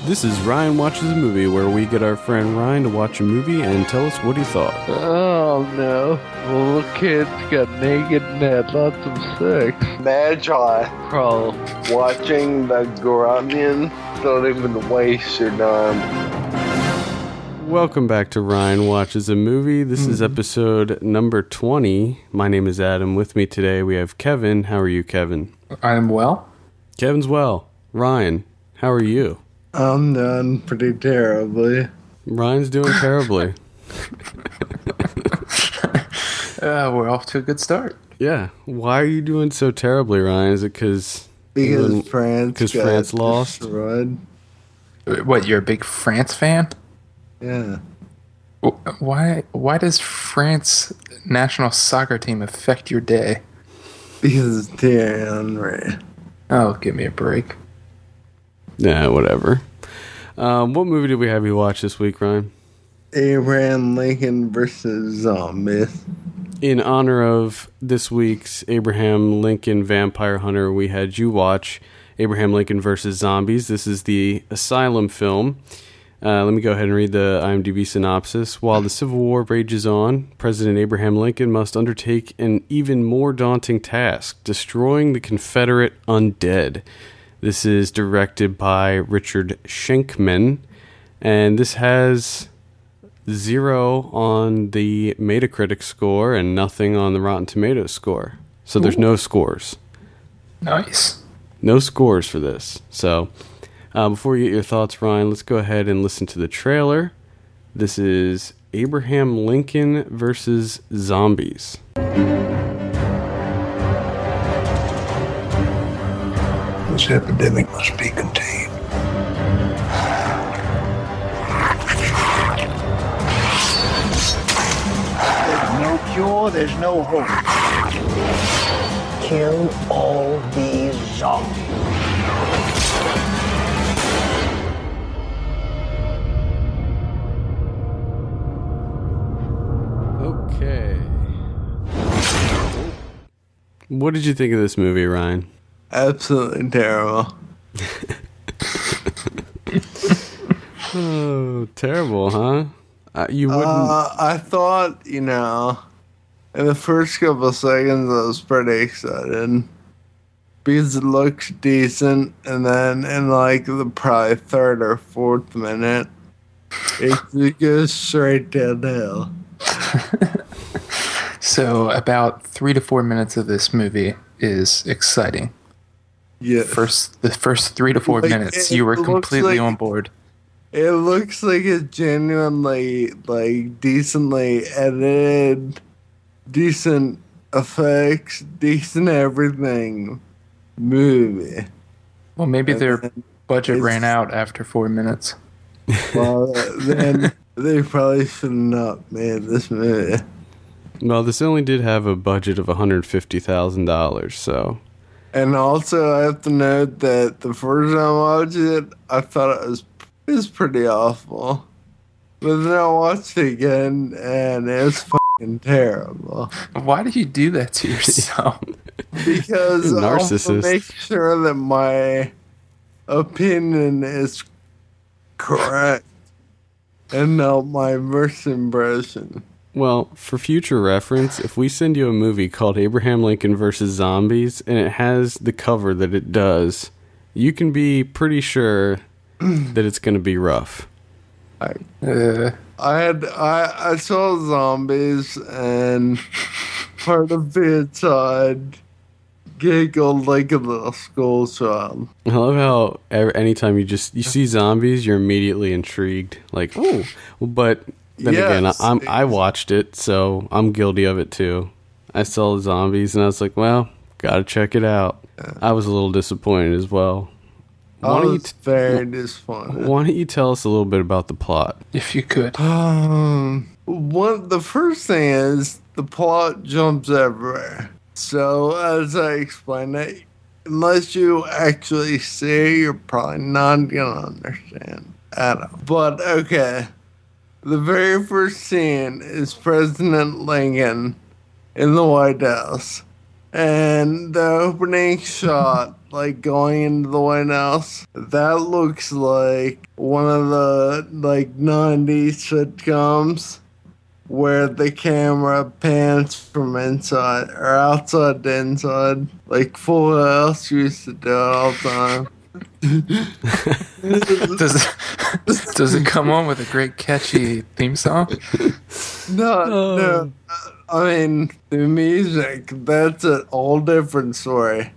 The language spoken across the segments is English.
This is Ryan Watches a Movie, where we get our friend Ryan to watch a movie and tell us what he thought. Oh no, little kids got naked and had lots of sex. Magi Oh, watching the Grunion. Don't even waste your time. Welcome back to Ryan Watches a Movie. This is episode number 20. My name is Adam. With me today we have Kevin. How are you, Kevin? I'm well. Kevin's well. Ryan, how are you? I'm done pretty terribly. Ryan's doing terribly. We're off to a good start. Yeah. Why are you doing so terribly, Ryan? Is it because France lost? Destroyed. What, you're a big France fan? Yeah. Why does France national soccer team affect your day? Because it's Thierry Henry. Oh, give me a break. Yeah, whatever. What movie did we have you watch this week, Ryan? Abraham Lincoln versus Zombies. In honor of this week's Abraham Lincoln Vampire Hunter, we had you watch Abraham Lincoln versus Zombies. This is the Asylum film. Let me go ahead and read the IMDb synopsis. While the Civil War rages on, President Abraham Lincoln must undertake an even more daunting task, destroying the Confederate undead. This is directed by Richard Schenkman, and this has 0 on the Metacritic score and nothing on the Rotten Tomatoes score. So there's no scores. Nice. No scores for this. So before you get your thoughts, Ryan, let's go ahead and listen to the trailer. This is Abraham Lincoln versus Zombies. This epidemic must be contained. There's no cure, there's no hope. Kill all these zombies. Okay. What did you think of this movie, Ryan? Absolutely terrible. Oh, terrible, huh? You wouldn't... I thought, in the first couple of seconds I was pretty excited. Because it looks decent, and then in the probably third or fourth minute, it goes straight downhill. So about 3 to 4 minutes of this movie is exciting. Yeah. The first 3 to 4 minutes, you were completely on board. It looks like a genuinely, decently edited, decent effects, decent everything movie. Well, maybe their budget ran out after 4 minutes. Well, then they probably should not made this movie. Well, this only did have a budget of $150,000, so... And also, I have to note that the first time I watched it, I thought it was pretty awful. But then I watched it again, and it was fucking terrible. Why did you do that to yourself? Because I want to Narcissist. make sure that my opinion is correct and not my first impression. Well, for future reference, if we send you a movie called Abraham Lincoln versus Zombies, and it has the cover that it does, you can be pretty sure that it's going to be rough. I saw zombies, and part of it I'd giggled like a little school child. I love how anytime you see zombies, you're immediately intrigued. Like, oh, but then Yes, again, I watched it, so I'm guilty of it too. I saw the zombies, and I was like, well, gotta check it out. I was a little disappointed as well. Very disappointed. Why don't you tell us a little bit about the plot? If you could. The first thing is the plot jumps everywhere. So as I explained it, unless you actually see, you're probably not gonna understand at all. But okay, the very first scene is President Lincoln in the White House, and the opening shot like going into the White House, that looks like one of the like 90s sitcoms where the camera pans from inside or outside to inside, like Full House used to do it all the time. Does it come on with a great catchy theme song? No. I mean, the music, that's an all different story.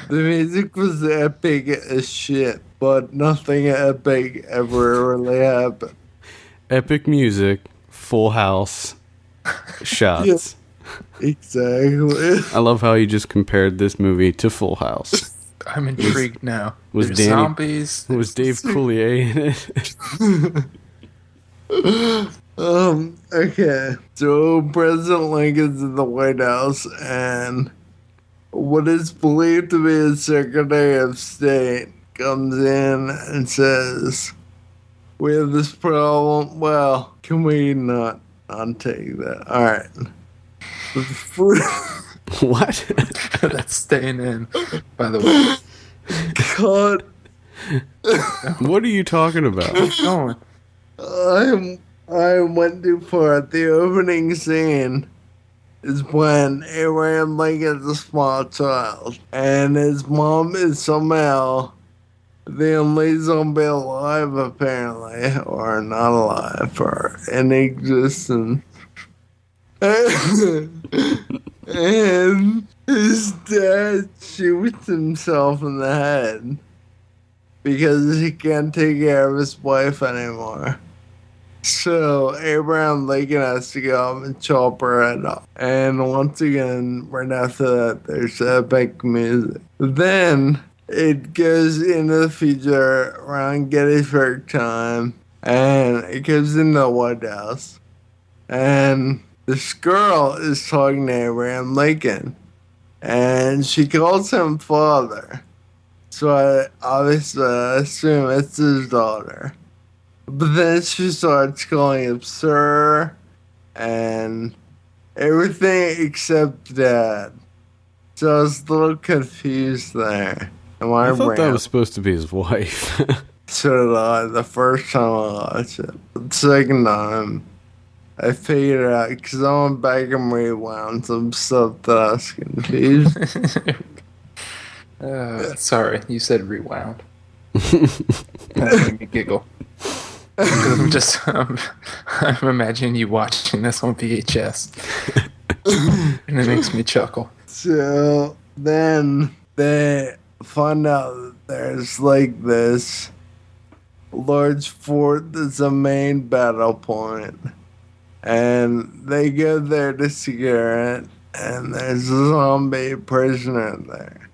The music was epic as shit, but nothing epic ever really happened. Epic music, Full House, shots. Exactly. I love how you just compared this movie to Full House. I'm intrigued now. Was There's Danny- zombies. Was Dave Coulier in it? Okay. So President Lincoln's in the White House, and what is believed to be the Secretary of State comes in and says, "We have this problem." Well, can we not take that? All right. What? That's staying in, by the way. God, What are you talking about? Keep going. I went too far. The opening scene is when Abraham Lincoln's a small child, and his mom is somehow the only zombie alive, apparently, or not alive, or in existence. And his dad shoots himself in the head because he can't take care of his wife anymore. So Abraham Lincoln has to go up and chop her head off. And once again, right after that, there's epic music. Then it goes into the future around Gettysburg time, and it goes into the White House. And this girl is talking to Abraham Lincoln, and she calls him father. So I obviously assume it's his daughter. But then she starts calling him sir and everything except dad. So I was a little confused there. And I thought that was supposed to be his wife. So did I the first time I watched it. The second time, I figured it out because I went back and rewound some stuff that I was confused. Sorry, you said rewound. That made me giggle. Because I'm imagining you watching this on VHS. And it makes me chuckle. So then they find out that there's like this large fort that's a main battle point. And they go there to secure it, and there's a zombie prisoner there.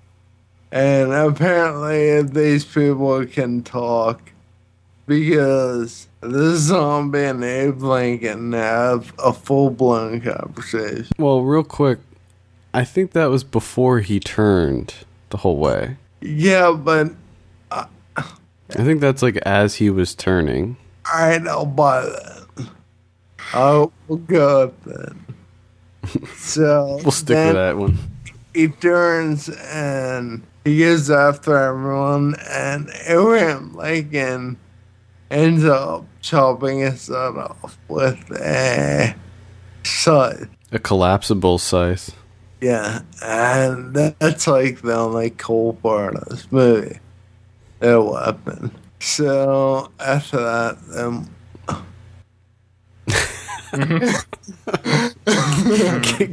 And apparently these people can talk because the zombie and Abe Lincoln have a full-blown conversation. Well, real quick, I think that was before he turned the whole way. Yeah, but I think that's like as he was turning. alright, I'll buy that. I'll go up then. So We'll stick with that one. He turns and he goes after everyone, and Abraham Lincoln ends up chopping his head off with a scythe. A collapsible scythe. Yeah, and that's like the only cool part of this movie. Their weapon. So after that,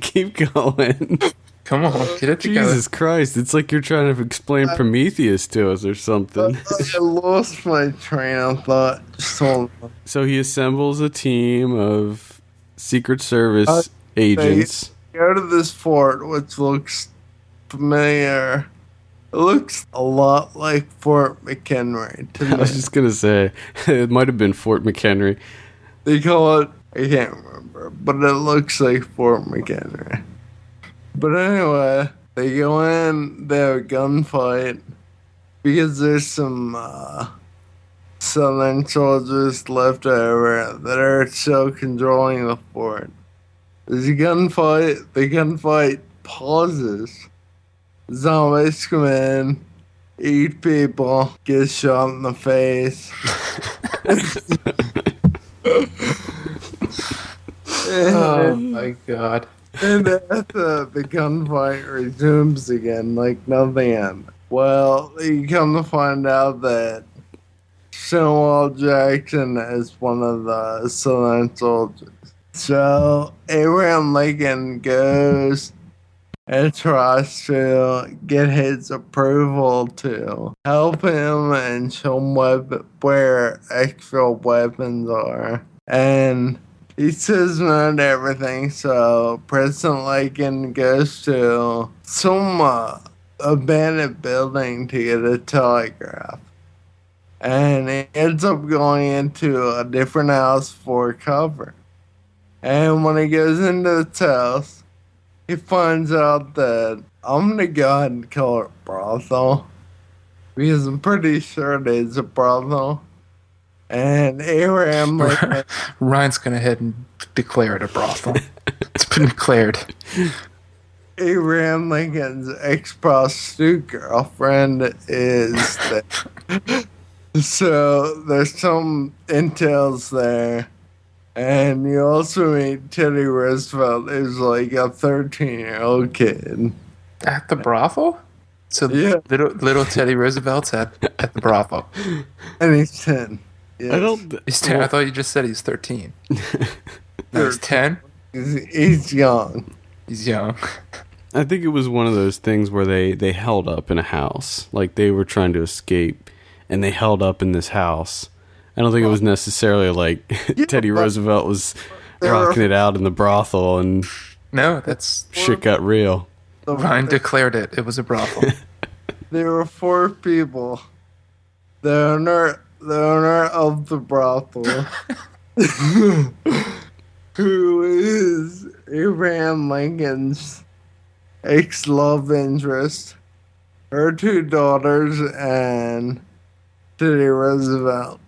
Keep going. Come on, get it together. Jesus Christ, it's like you're trying to explain Prometheus to us or something. I lost my train of thought. Just hold on. So he assembles a team of Secret Service agents. Go to this fort, which looks familiar. It looks a lot like Fort McHenry to I me. was just going to say, it might have been Fort McHenry. They call it, I can't remember, but it looks like Fort McHenry. But anyway, they go in, they have a gunfight, because there's some Southern soldiers left over that are still controlling the fort. There's a gunfight, the gunfight pauses, Zombies come in, eat people, get shot in the face. Oh my god. And after the gunfight resumes again, like nothing happened. Well, you come to find out that Stonewall Jackson is one of the Southern soldiers. So Abraham Lincoln goes and tries to get his approval to help him and show him where extra weapons are. And he says no to everything, so President Lincoln goes to some abandoned building to get a telegraph. And he ends up going into a different house for cover. And when he goes into this house, he finds out that I'm going to go ahead and call it brothel. Because I'm pretty sure it is a brothel. And Abraham Lincoln... Ryan's gonna head and declare it a brothel. It's been declared. Abraham Lincoln's ex-prostitute girlfriend is there. So there's some intels there. And you also meet Teddy Roosevelt, who's like a 13-year-old kid. At the brothel? So Yeah. little Teddy Roosevelt's at the brothel. And he's 10. Yes. I don't. He's 10. I thought you just said he's 13. No, he's 10? He's young. He's young. I think it was one of those things where they held up in a house, like they were trying to escape, and they held up in this house. I don't think it was necessarily like Teddy Roosevelt was rocking it out in the brothel and No, that's... shit got real. Ryan declared it. It was a brothel. There were 4 people. The owner of the brothel, who is Abraham Lincoln's ex-love interest, her 2 daughters, and Teddy Roosevelt.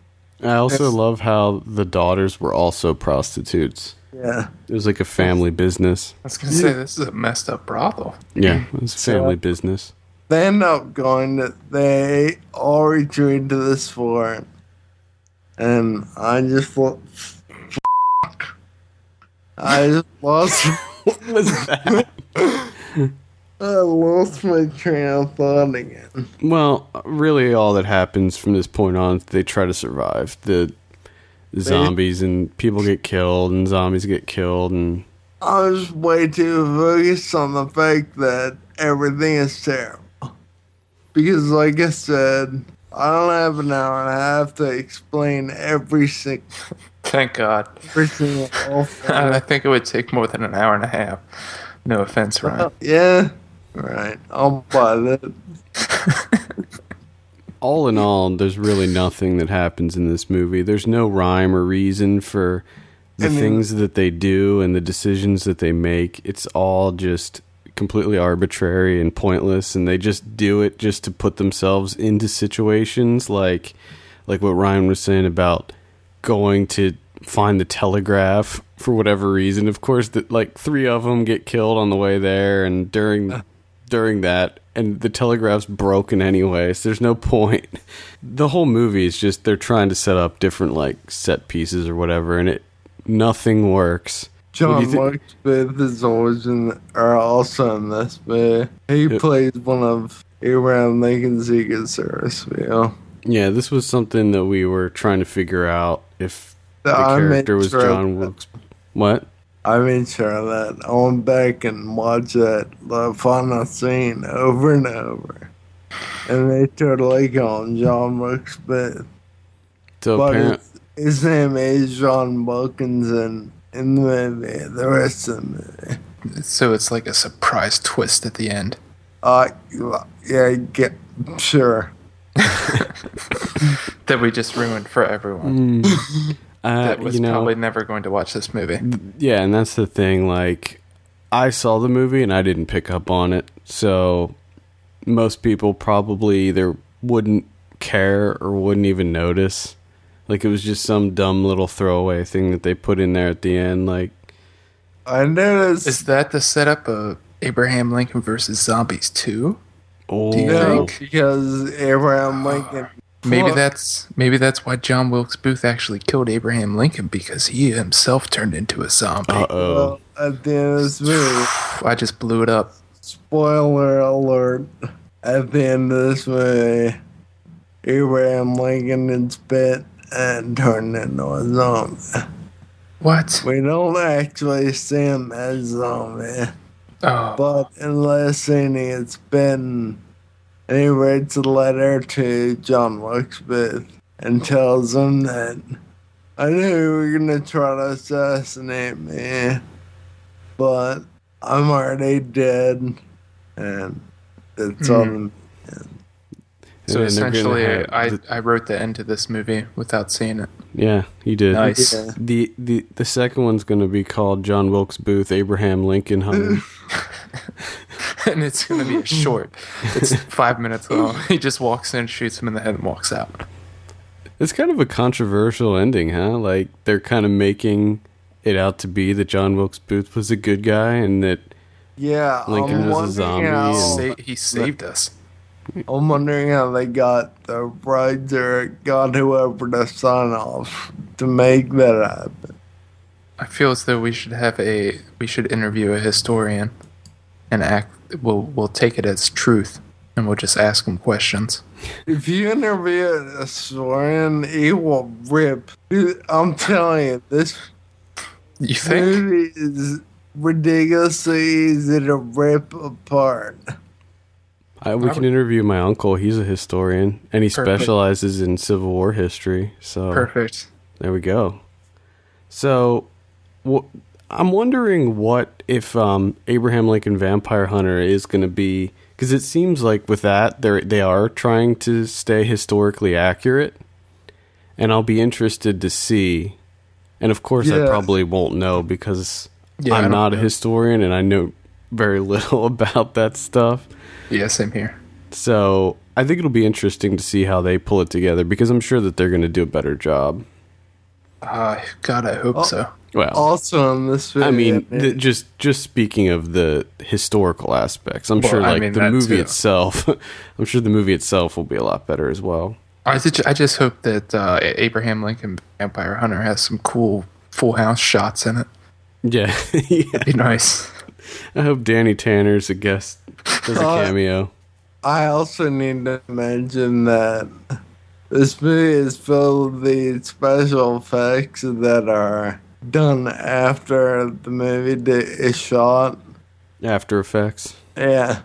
I also love how the daughters were also prostitutes. Yeah. It was like a family business. I was going to say, this is a messed up brothel. Yeah, it was a family business. They end up they all retreat to this fort. And I just lost. What was that? I lost my train of thought again. Well, really, all that happens from this point on, they try to survive. The zombies and people get killed, and zombies get killed, and I was way too focused on the fact that everything is terrible. Because, like I said, I don't have an hour and a half to explain every single Thank God. awful. I think it would take more than an hour and a half. No offense, Ryan. Yeah, right. I'll buy that. all in all, there's really nothing that happens in this movie. There's no rhyme or reason for the things that they do and the decisions that they make. It's all just completely arbitrary and pointless, and they just do it just to put themselves into situations like what Ryan was saying about going to find the telegraph for whatever reason. Of course, like 3 of them get killed on the way there, and during that, and the telegraph's broken anyway, so there's no point. The whole movie is just they're trying to set up different like set pieces or whatever, and nothing works. John Mark Smith is also in this movie. He plays one of Abraham Lincoln's Secret Service people. Yeah, this was something that we were trying to figure out if the character was John Wilkes. What? I made sure of that. I went back and watched the final scene over and over. And they totally call him John Wilkes Smith. So but his name is John Wilkinson in the movie, the rest of the movie. So it's like a surprise twist at the end. Sure. That we just ruined for everyone. That was probably never going to watch this movie. Yeah, and that's the thing. Like, I saw the movie and I didn't pick up on it. So most people probably either wouldn't care or wouldn't even notice. Like, it was just some dumb little throwaway thing that they put in there at the end. Like, I noticed. Is that the setup of Abraham Lincoln versus Zombies 2? Oh, Do you No, think? because Abraham Lincoln. Maybe Fuck. that's why John Wilkes Booth actually killed Abraham Lincoln, because he himself turned into a zombie. Uh-oh. Well, at the end of this movie, I just blew it up. spoiler alert, at the end of this movie, Abraham Lincoln is bit and turned into a zombie. What? We don't actually see him as a zombie, Oh, but in the last scene he gets bitten, and he writes a letter to John Wilkes Booth and tells him that I knew you were gonna try to assassinate me, but I'm already dead, and it's on. so And they're gonna essentially, have I wrote the end to this movie without seeing it. Yeah, you did. Nice. Yeah. The second one's going to be called John Wilkes Booth, Abraham Lincoln Hunter. And it's going to be a short. It's 5 minutes long. He just walks in, shoots him in the head, and walks out. It's kind of a controversial ending, huh? Like, they're kind of making it out to be that John Wilkes Booth was a good guy and that Yeah, Lincoln I'm was a wondering zombie how- He saved us. I'm wondering how they got the rights or got whoever to sign off to make that happen. I feel as though we should interview a historian and we'll take it as truth, and we'll just ask him questions. If you interview a historian, he will rip. I'm telling you, this You think? movie is ridiculously easy to rip apart. we can interview my uncle. He's a historian, and he Perfect. specializes in Civil War history. So Perfect. there we go. So I'm wondering what if Abraham Lincoln Vampire Hunter is going to be, because it seems like with that they are trying to stay historically accurate, and I'll be interested to see. And of course, I Yeah. probably won't know because Yeah, I I'm don't not a know. historian and I know very little about that stuff. Yeah, same here. So I think it'll be interesting to see how they pull it together because I'm sure that they're going to do a better job. God, I hope so. Well, Also, in this video, I mean, just speaking of the historical aspects, I'm Well, sure I like mean, the that movie too. itself, I'm sure the movie itself will be a lot better as well. I just hope that Abraham Lincoln Vampire Hunter has some cool Full House shots in it. Yeah, yeah. Be nice. I hope Danny Tanner's a guest, does a cameo. I also need to mention that this movie is filled with these special effects that are done after the movie is shot. After Effects. Yeah.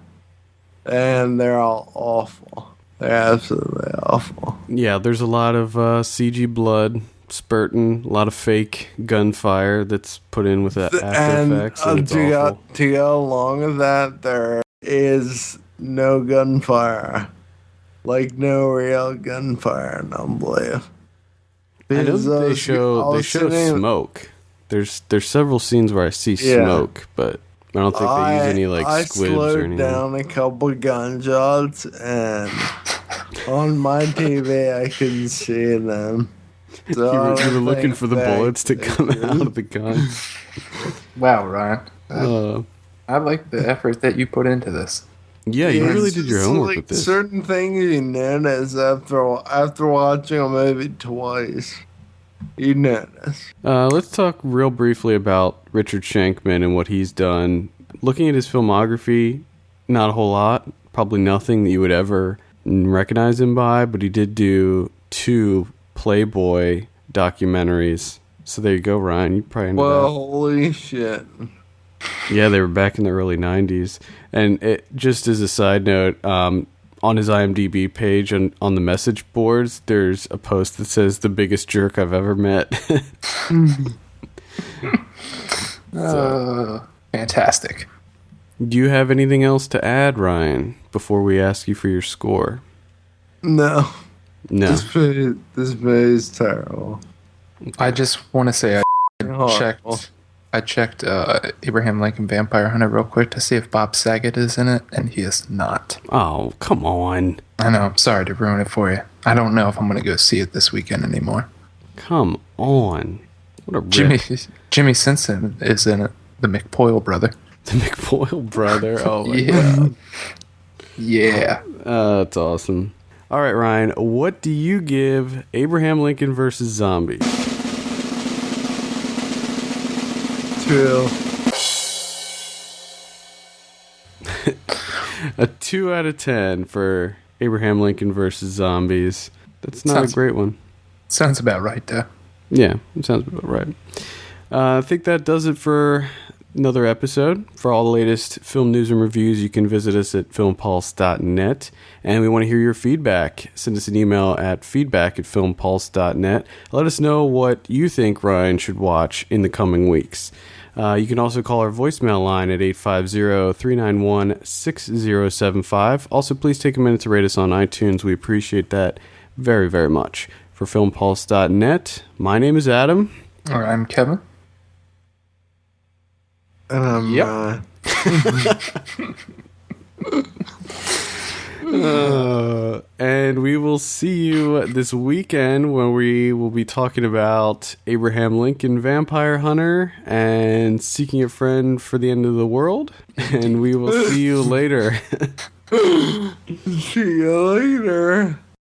And they're all awful. They're absolutely awful. Yeah, there's a lot of CG blood spurting, a lot of fake gunfire that's put in with that After Effects, and it's awful. to go along with that, there is no gunfire. Like, no real gunfire, I don't believe. I know that they show smoke. There's several scenes where I see Yeah. smoke, but I don't think they use any like I squibs or slowed anything. down a couple gunshots, and on my TV I couldn't see them. So I You were don't looking think for the that bullets to they come did. out of the gun. Wow, Ryan. I like the effort that you put into this. Yeah, you It's really did your just homework like with this. certain things you notice after watching a movie twice. You notice. Let's talk real briefly about Richard Shankman and what he's done. Looking at his filmography, not a whole lot. Probably nothing that you would ever recognize him by, but he did do 2 Playboy documentaries. So there you go, Ryan. You probably know Well, that. holy shit. Yeah, they were back in the early 90s. And it, just as a side note, on his IMDb page and on the message boards, there's a post that says, "The biggest jerk I've ever met." Fantastic. Do you have anything else to add, Ryan, before we ask you for your score? No. No. This movie is terrible. I just want to say Horrible. I checked Abraham Lincoln Vampire Hunter real quick to see if Bob Saget is in it, and he is not. Oh, come on. I know, I'm sorry to ruin it for you. I don't know if I'm going to go see it this weekend anymore. Come on. What a rip. Jimmy Simpson is in it, the McPoyle brother. The McPoyle brother. Oh, my Yeah. God. Yeah. That's awesome. All right, Ryan, what do you give Abraham Lincoln versus Zombies? 2. A 2 out of 10 for Abraham Lincoln versus Zombies. That's not a great one. Sounds about right, though. Yeah, it sounds about right. I think that does it for another episode. For all the latest film news and reviews, you can visit us at filmpulse.net. And we want to hear your feedback. Send us an email at feedback@filmpulse.net. Let us know what you think Ryan should watch in the coming weeks. You can also call our voicemail line at 850-391-6075. Also, please take a minute to rate us on iTunes. We appreciate that very, very much. For filmpulse.net, my name is Adam. All right, I'm Kevin. And I'm and we will see you this weekend when we will be talking about Abraham Lincoln Vampire Hunter and Seeking a Friend for the End of the World. And we will see you later. See you later.